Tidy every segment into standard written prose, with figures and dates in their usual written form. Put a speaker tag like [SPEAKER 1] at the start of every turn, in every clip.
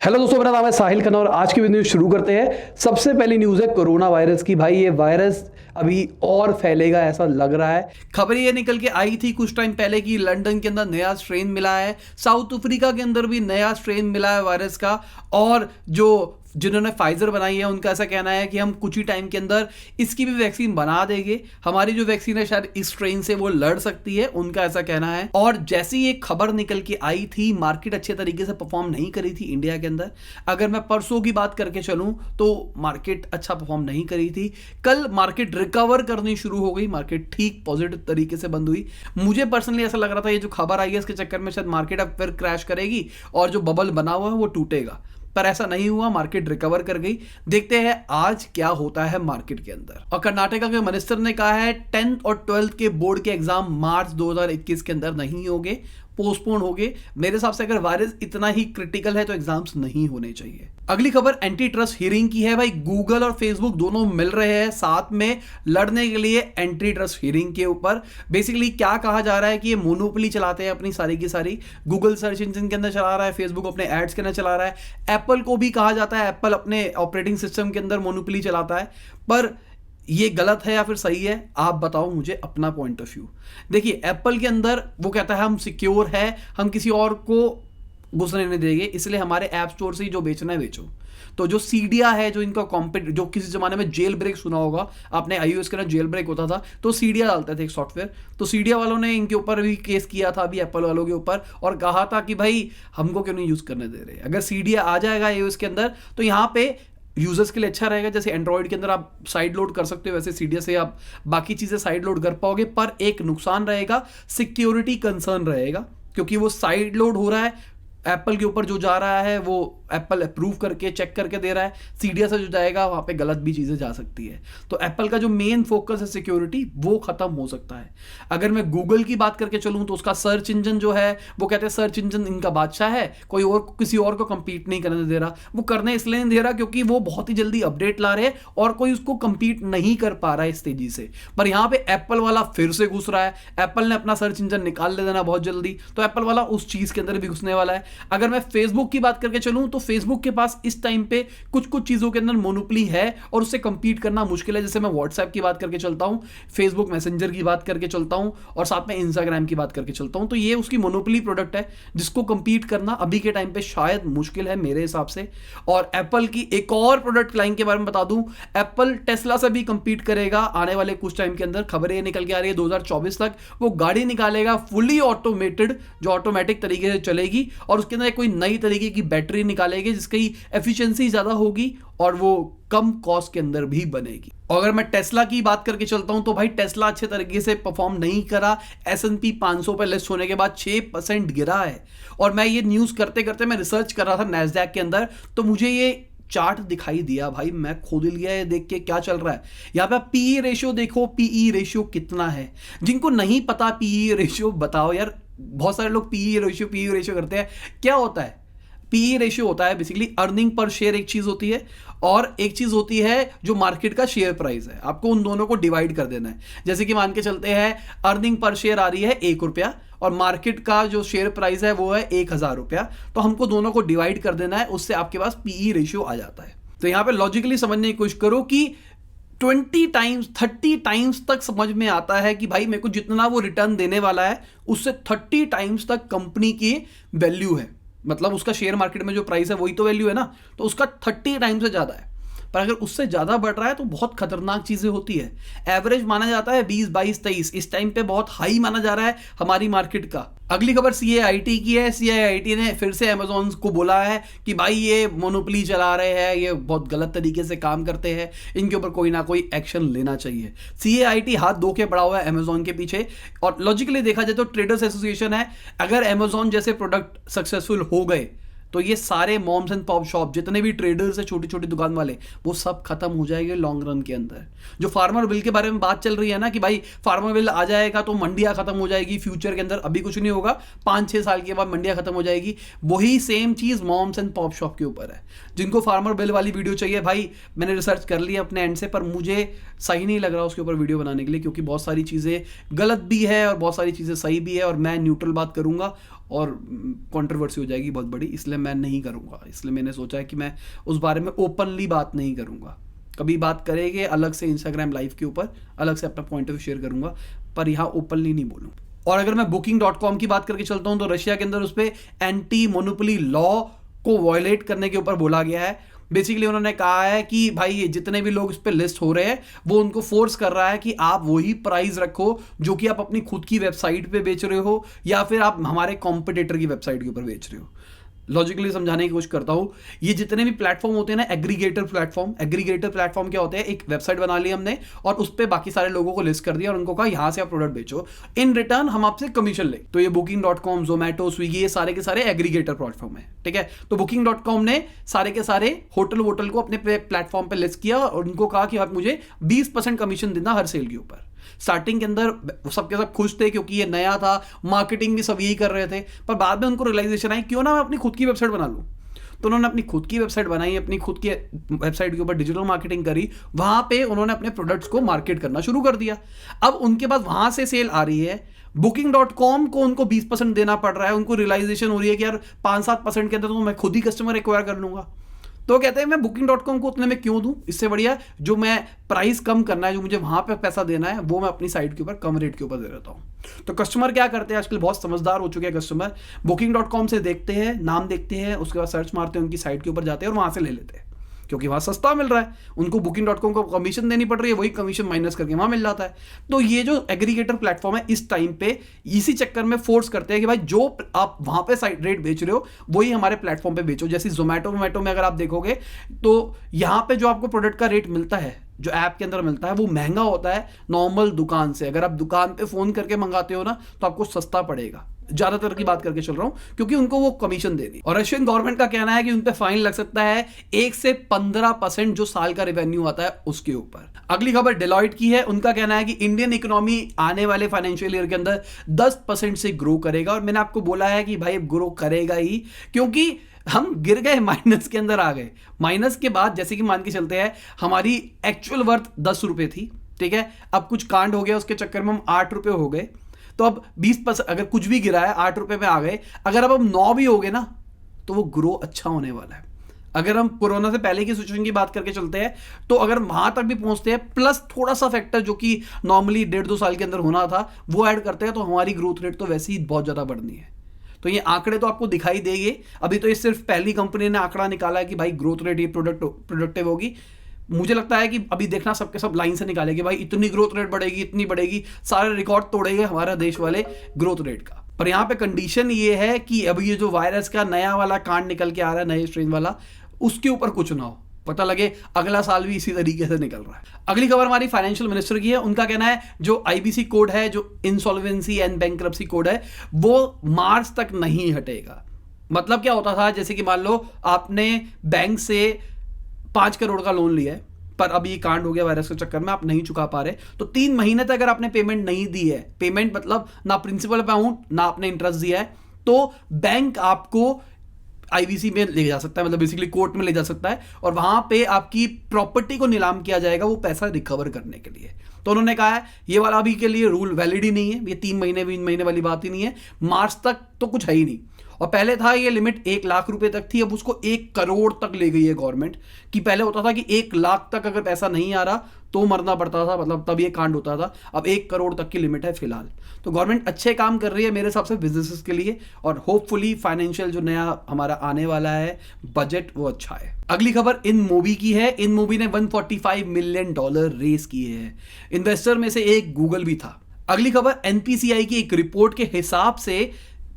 [SPEAKER 1] Hello दोस्तों, मेरा नाम है साहिल खन्ना और आज की न्यूज़ शुरू करते हैं। सबसे पहली न्यूज़ है कोरोना वायरस की। भाई ये वायरस अभी और फैलेगा ऐसा लग रहा है।
[SPEAKER 2] खबर ये निकल के आई थी कुछ टाइम पहले कि लंदन के अंदर नया स्ट्रेन मिला है, साउथ अफ्रीका के अंदर भी नया स्ट्रेन मिला है वायरस का। और जिन्होंने फाइजर बनाई है उनका ऐसा कहना है कि हम कुछ ही टाइम के अंदर इसकी भी वैक्सीन बना देंगे। हमारी जो वैक्सीन है शायद इस स्ट्रेन से वो लड़ सकती है, उनका ऐसा कहना है। और जैसी ये खबर निकल के आई थी, मार्केट अच्छे तरीके से परफॉर्म नहीं करी थी इंडिया के अंदर। अगर मैं परसों की बात करके चलूं तो मार्केट अच्छा परफॉर्म नहीं करी थी। कल मार्केट रिकवर करनी शुरू हो गई, मार्केट ठीक पॉजिटिव तरीके से बंद हुई। मुझे पर्सनली ऐसा लग रहा था ये जो खबर आई है इसके चक्कर में शायद मार्केट अब फिर क्रैश करेगी और जो बबल बना हुआ है वो टूटेगा, पर ऐसा नहीं हुआ। मार्केट रिकवर कर गई। देखते हैं आज क्या होता है मार्केट के अंदर। और कर्नाटका के मिनिस्टर ने कहा है 10th और 12th के बोर्ड के एग्जाम मार्च 2021 के अंदर नहीं होंगे, पोस्टपोन हो गए। मेरे हिसाब से अगर वायरस इतना ही क्रिटिकल है तो एग्जाम्स नहीं होने चाहिए। अगली खबर एंटी ट्रस्ट हियरिंग की है। भाई गूगल और फेसबुक दोनों मिल रहे हैं साथ में लड़ने के लिए एंटी ट्रस्ट हियरिंग के ऊपर। बेसिकली क्या कहा जा रहा है कि ये मोनोपोली चलाते हैं अपनी सारी की सारी। गूगल सर्च इंजन के अंदर चला रहा है, फेसबुक अपने एड्स के अंदर चला रहा है। एप्पल को भी कहा जाता है एप्पल अपने ऑपरेटिंग सिस्टम के अंदर मोनोपोली चलाता है। पर ये गलत है या फिर सही है, आप बताओ मुझे अपना पॉइंट ऑफ व्यू। देखिए एप्पल के अंदर वो कहता है हम सिक्योर है, हम किसी और को घुसने नहीं देंगे, इसलिए हमारे ऐप स्टोर से ही जो बेचना है बेचो। तो जो सीडिया है, जो इनका जो किसी जमाने में जेल ब्रेक सुना होगा आपने, आईओएस के अंदर जेल ब्रेक होता था तो सीडिया डालते थे एक सॉफ्टवेयर। तो सीडिया वालों ने इनके ऊपर भी केस किया था अभी एप्पल वालों के ऊपर और कहा था कि भाई हमको क्यों नहीं यूज करने दे रहे। अगर सीडिया आ जाएगा आईओएस के अंदर तो यहाँ पे यूजर्स के लिए अच्छा रहेगा। जैसे एंड्रॉइड के अंदर आप साइड लोड कर सकते हो वैसे सीडिया से आप बाकी चीजें साइड लोड कर पाओगे। पर एक नुकसान रहेगा, सिक्योरिटी कंसर्न रहेगा, क्योंकि वो साइड लोड हो रहा है। एप्पल के ऊपर जो जा रहा है वो एप्पल अप्रूव करके चेक करके दे रहा है। सीडिया से जो जाएगा वहां पे गलत भी चीजें जा सकती है। तो एप्पल का जो मेन फोकस है सिक्योरिटी, वो खत्म हो सकता है। अगर मैं गूगल की बात करके चलूं तो उसका सर्च इंजन जो है वो कहते हैं सर्च इंजन इनका बादशाह है, कोई और किसी और को कंपीट नहीं करने दे रहा। वो करने इसलिए नहीं दे रहा क्योंकि वो बहुत ही जल्दी अपडेट ला रहे हैं और कोई उसको कंपीट नहीं कर पा रहा है इस तेजी से। पर यहां पे एप्पल वाला फिर से घुस रहा है। एप्पल ने अपना सर्च इंजन निकाल ले देना बहुत जल्दी, तो एप्पल वाला उस चीज के अंदर भी घुसने वाला है। अगर मैं फेसबुक की बात करके चलूं तो फेसबुक के पास इस टाइम पे कुछ कुछ चीजों के अंदर मोनोपोली है और उससे कंपीट करना मुश्किल है। जैसे मैं व्हाट्सएप की बात करके चलता हूं, फेसबुक मैसेंजर की बात करके चलता हूं और साथ में इंस्टाग्राम की बात करके चलता हूं, तो ये उसकी मोनोपोली प्रोडक्ट है जिसको कंपीट करना अभी के टाइम पे शायद मुश्किल है मेरे हिसाब से। और एप्पल की एक और प्रोडक्ट लाइन के बारे में बता दूं, एप्पल टेस्ला से भी कंपीट करेगा आने वाले कुछ टाइम के अंदर। खबरें ये निकल के आ रही है 2024 तक वो गाड़ी निकालेगा फुली ऑटोमेटेड, जो ऑटोमेटिक तरीके से चलेगी और उसके अंदर कोई नई तरीके की बैटरी निकालेगी जिसकी एफिशिएंसी ज्यादा होगी और वो कम कॉस्ट के अंदर भी बनेगी। और अगर मैं टेस्ला की बात करके चलता हूं तो भाई टेस्ला अच्छे तरीके से परफॉर्म नहीं करा। S&P 500 पे लिस्ट होने के बाद 6% गिरा है। और मैं ये न्यूज करते करते मैं रिसर्च कर रहा था नैस्डैक के अंदर, तो मुझे ये चार्ट दिखाई दिया। भाई मैं खोद लिया है देख के क्या चल रहा है। यहां पे पीई रेशियो देखो, पीई रेशियो कितना है। जिनको नहीं पता पीई रेशियो बताओ यार। बहुत सारे लोग पीई रेशियो करते हैं। क्या होता है पीई रेशियो? होता है बेसिकली अर्निंग पर शेयर एक चीज होती है और एक चीज होती है जो मार्केट का शेयर प्राइस है। आपको उन दोनों को डिवाइड कर देना है। जैसे कि मान के चलते हैं अर्निंग पर शेयर आ रही है 1 रुपया और मार्केट का जो शेयर प्राइस है वो है 1000 रुपया, तो हमको दोनों को डिवाइड कर देना है, उससे आपके पास पीई रेशियो आ जाता है। तो यहां पे लॉजिकली समझने की कोशिश करो कि 20 टाइम्स 30 टाइम्स तक समझ में आता है कि भाई मेरे को जितना वो रिटर्न देने वाला है उससे 30 टाइम्स तक कंपनी की वैल्यू है। मतलब उसका शेयर मार्केट में जो प्राइस है वही तो वैल्यू है ना, तो उसका 30 टाइम से ज्यादा है। पर अगर उससे ज्यादा बढ़ रहा है तो बहुत खतरनाक चीजें होती है। एवरेज माना जाता है 20, 22, 23, इस टाइम पे बहुत हाई माना जा रहा है हमारी मार्केट का। अगली खबर CAIT की है। CAIT ने फिर से अमेज़न को बोला है कि भाई ये मोनोपोली चला रहे हैं, ये बहुत गलत तरीके से काम करते हैं, इनके ऊपर कोई ना कोई एक्शन लेना चाहिए। CAIT हाथ धो के पड़ा हुआ है अमेज़न के पीछे। और लॉजिकली देखा जाए तो ट्रेडर्स एसोसिएशन है। अगर अमेज़न जैसे प्रोडक्ट सक्सेसफुल हो गए तो ये सारे मॉम्स एंड पॉप शॉप जितने भी ट्रेडर्स है, छोटी छोटी दुकान वाले, वो सब खत्म हो जाएंगे लॉन्ग रन के अंदर। जो फार्मर बिल के बारे में बात चल रही है ना कि भाई फार्मर बिल आ जाएगा तो मंडियां खत्म हो जाएगी फ्यूचर के अंदर, अभी कुछ नहीं होगा, 5-6 साल के बाद मंडियां खत्म हो जाएगी। वही सेम चीज मॉम्स एंड पॉप शॉप के ऊपर है। जिनको फार्मर बिल वाली वीडियो चाहिए, भाई मैंने रिसर्च कर लिया अपने एंड से, पर मुझे सही नहीं लग रहा उसके ऊपर वीडियो बनाने के लिए, क्योंकि बहुत सारी चीजें गलत भी है और बहुत सारी चीजें सही भी है और मैं न्यूट्रल बात करूंगा। और कंट्रोवर्सी हो जाएगी बहुत बड़ी, इसलिए मैं नहीं करूँगा। इसलिए मैंने सोचा है कि मैं उस बारे में ओपनली बात नहीं करूँगा। कभी बात करेंगे अलग से इंस्टाग्राम लाइव के ऊपर, अलग से अपना पॉइंट ऑफ व्यू शेयर करूँगा, पर यहाँ ओपनली नहीं बोलूँगा। और अगर मैं Booking.com की बात करके चलता हूँ तो रशिया के अंदर उस पर एंटी मोनोपोली लॉ को वायलेट करने के ऊपर बोला गया है। बेसिकली उन्होंने कहा है कि भाई ये जितने भी लोग इस पे लिस्ट हो रहे हैं वो उनको फोर्स कर रहा है कि आप वही प्राइस रखो जो कि आप अपनी खुद की वेबसाइट पे बेच रहे हो या फिर आप हमारे कॉम्पिटिटर की वेबसाइट के ऊपर बेच रहे हो। लॉजिकली समझाने की कोशिश करता हूँ। ये जितने भी प्लेटफॉर्म होते हैं ना, एग्रीगेटर प्लेटफॉर्म क्या होते हैं, एक वेबसाइट बना ली हमने और उस पर बाकी सारे लोगों को लिस्ट कर दिया और उनको कहा यहाँ से आप प्रोडक्ट बेचो, इन रिटर्न हम आपसे कमीशन ले। तो ये Booking.com, Zomato, Swiggy, ये सारे के सारे एग्रीगेटर प्लेटफॉर्म है, ठीक है। तो Booking.com ने सारे के सारे होटल को अपने प्लेटफॉर्म पे लिस्ट किया और उनको कहा कि आप मुझे 20% कमीशन देना हर सेल के ऊपर। स्टार्टिंग के अंदर सबके सब खुश थे क्योंकि ये नया था, मार्केटिंग भी सब यही कर रहे थे, पर बाद में उनको रियलाइजेशन आई क्यों ना मैं अपनी खुद की वेबसाइट बना लूं। तो उन्होंने अपनी खुद की वेबसाइट बनाई, अपनी खुद की वेबसाइट के ऊपर डिजिटल मार्केटिंग करी, वहां पे उन्होंने अपने प्रोडक्ट्स को मार्केट करना शुरू कर दिया। अब उनके पास वहां से सेल आ रही है, Booking.com को उनको 20% देना पड़ रहा है, उनको रियलाइजेशन हो रही है कि यार 5-7% के अंदर तो मैं खुद ही कस्टमर एक्वायर कर लूंगा। तो कहते हैं मैं Booking.com को उतने में क्यों दूं, इससे बढ़िया जो मैं प्राइस कम करना है, जो मुझे वहां पे पैसा देना है, वो मैं अपनी साइट के ऊपर कम रेट के ऊपर दे देता हूं। तो कस्टमर क्या करते हैं आजकल, बहुत समझदार हो चुके हैं कस्टमर, Booking.com से देखते हैं, नाम देखते हैं, उसके बाद सर्च मारते हैं, उनकी साइट के ऊपर जाते हैं और वहां से ले लेते हैं क्योंकि वहां सस्ता मिल रहा है। उनको Booking.com को कमीशन देनी पड़ रही है, वही कमीशन माइनस करके वहां मिल जाता है। तो ये जो एग्रीगेटर प्लेटफॉर्म है इस टाइम पे इसी चक्कर में फोर्स करते हैं कि भाई जो आप वहां पे साइट रेट बेच रहे हो वही हमारे प्लेटफॉर्म पे बेचो। जैसे जोमेटो में अगर आप देखोगे तो यहां पे जो आपको प्रोडक्ट का रेट मिलता है, जो ऐप के अंदर मिलता है, वो महंगा होता है नॉर्मल दुकान से। अगर आप दुकान पे फोन करके मंगाते हो ना तो आपको सस्ता पड़ेगा। ज्यादातर की बात करके चल रहा हूं क्योंकि उनको वो कमीशन देनी। और रशियन गवर्नमेंट का कहना है कि उन पे फाइन लग सकता है 1 से 15% जो साल का रेवेन्यू आता है उसके ऊपर। अगली खबर डेलॉइट की है। उनका कहना है कि इंडियन इकोनॉमी आने वाले फाइनेंशियल ईयर के अंदर 10% से ग्रो करेगा। और मैंने आपको बोला है कि भाई ग्रो करेगा ही, क्योंकि हम गिर गए, माइनस के अंदर आ गए। माइनस के बाद जैसे कि मान के चलते हैं हमारी एक्चुअल वर्थ 10 रुपए थी, ठीक है, अब कुछ कांड हो गया उसके चक्कर में हम 8 रुपए हो गए। तो अब 20% अगर कुछ भी गिरा है 8 रुपए में आ गए, अगर अब हम 9 भी हो गए ना तो वो ग्रो अच्छा होने वाला है। अगर हम कोरोना से पहले की सिचुएशन की बात करके चलते हैं तो अगर वहां तक भी पहुंचते हैं प्लस थोड़ा सा फैक्टर जो कि नॉर्मली 1.5-2 साल के अंदर होना था वो ऐड करते हैं तो हमारी ग्रोथ रेट तो वैसे ही बहुत ज्यादा बढ़नी है। तो ये आंकड़े तो आपको दिखाई देंगे। अभी तो ये सिर्फ पहली कंपनी ने आंकड़ा निकाला है कि भाई ग्रोथ रेट ये प्रोडक्टिव होगी। मुझे लगता है कि अभी देखना सबके सब लाइन से निकालेंगे, भाई इतनी ग्रोथ रेट बढ़ेगी, इतनी बढ़ेगी, सारे रिकॉर्ड तोड़ेंगे हमारा देश वाले ग्रोथ रेट का। पर यहाँ पे कंडीशन ये है कि अभी ये जो वायरस का नया वाला कांड निकल के आ रहा है, नए स्ट्रेन वाला, उसके ऊपर कुछ ना हो, पता लगे अगला साल भी इसी तरीके से निकल रहा है। अगली खबर हमारी फाइनेंशियल मिनिस्टर की है। उनका कहना है जो IBC कोड है, जो इंसॉल्वेंसी एंड बैंक्रप्सी कोड है, वो मार्च तक नहीं हटेगा। मतलब क्या होता था, जैसे कि मान लो आपने बैंक से 5 करोड़ का लोन लिया है, पर अब ये कांड हो गया वायरस के चक्कर में, आप नहीं चुका पा रहे, तो 3 महीने तक अगर आपने पेमेंट नहीं दी है, पेमेंट मतलब ना प्रिंसिपल अमाउंट ना आपने इंटरेस्ट दिया है, तो बैंक आपको IBC में ले जा सकता है, मतलब बेसिकली कोर्ट में ले जा सकता है और वहां पे आपकी प्रॉपर्टी को नीलाम किया जाएगा वो पैसा रिकवर करने के लिए। तो उन्होंने कहा है ये वाला अभी के लिए रूल वैलिड ही नहीं है, ये 3 महीने वाली बात ही नहीं है, मार्च तक तो कुछ है ही नहीं। और पहले था ये लिमिट 1 लाख रुपए तक थी, अब उसको 1 करोड़ तक ले गई है गवर्नमेंट। कि पहले होता था कि 1 लाख तक अगर पैसा नहीं आ रहा तो मरना पड़ता था, मतलब तब ये कांड होता था, अब 1 करोड़ तक की लिमिट है फिलहाल। तो गवर्नमेंट अच्छे काम कर रही है मेरे हिसाब से बिजनेसेस के लिए, और होपफुली फाइनेंशियल जो नया हमारा आने वाला है बजट वो अच्छा है। अगली खबर इन मूवी की है। इन मूवी ने $145 मिलियन रेस किए हैं। इन्वेस्टर में से एक गूगल भी था। अगली खबर NPCI की एक रिपोर्ट के हिसाब से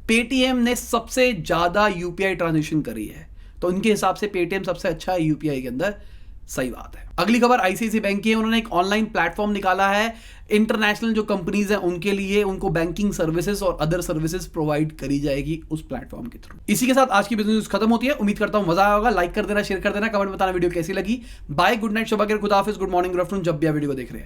[SPEAKER 2] पेटीएम ने सबसे ज्यादा UPI ट्रांजेक्शन करी है, तो उनके हिसाब से पेटीएम सबसे अच्छा है UPI के अंदर। सही बात है। अगली खबर ICICI बैंक की है। उन्होंने एक ऑनलाइन प्लेटफॉर्म निकाला है, इंटरनेशनल जो कंपनीज हैं उनके लिए, उनको बैंकिंग सर्विसेज और अदर सर्विसेज प्रोवाइड करी जाएगी उस प्लेटफॉर्म के थ्रू। इसी के साथ आज की बिजनेस खत्म होती है। उम्मीद करता हूं मजा आया होगा। लाइक कर देना, शेयर कर देना, कमेंट बताना वीडियो कैसी लगी। बाय, गुड नाइट, शब, खुदा हाफिज, गुड मॉर्निंग, गुड आफ्टरनून, जब भी आप वीडियो को देख रहे हैं।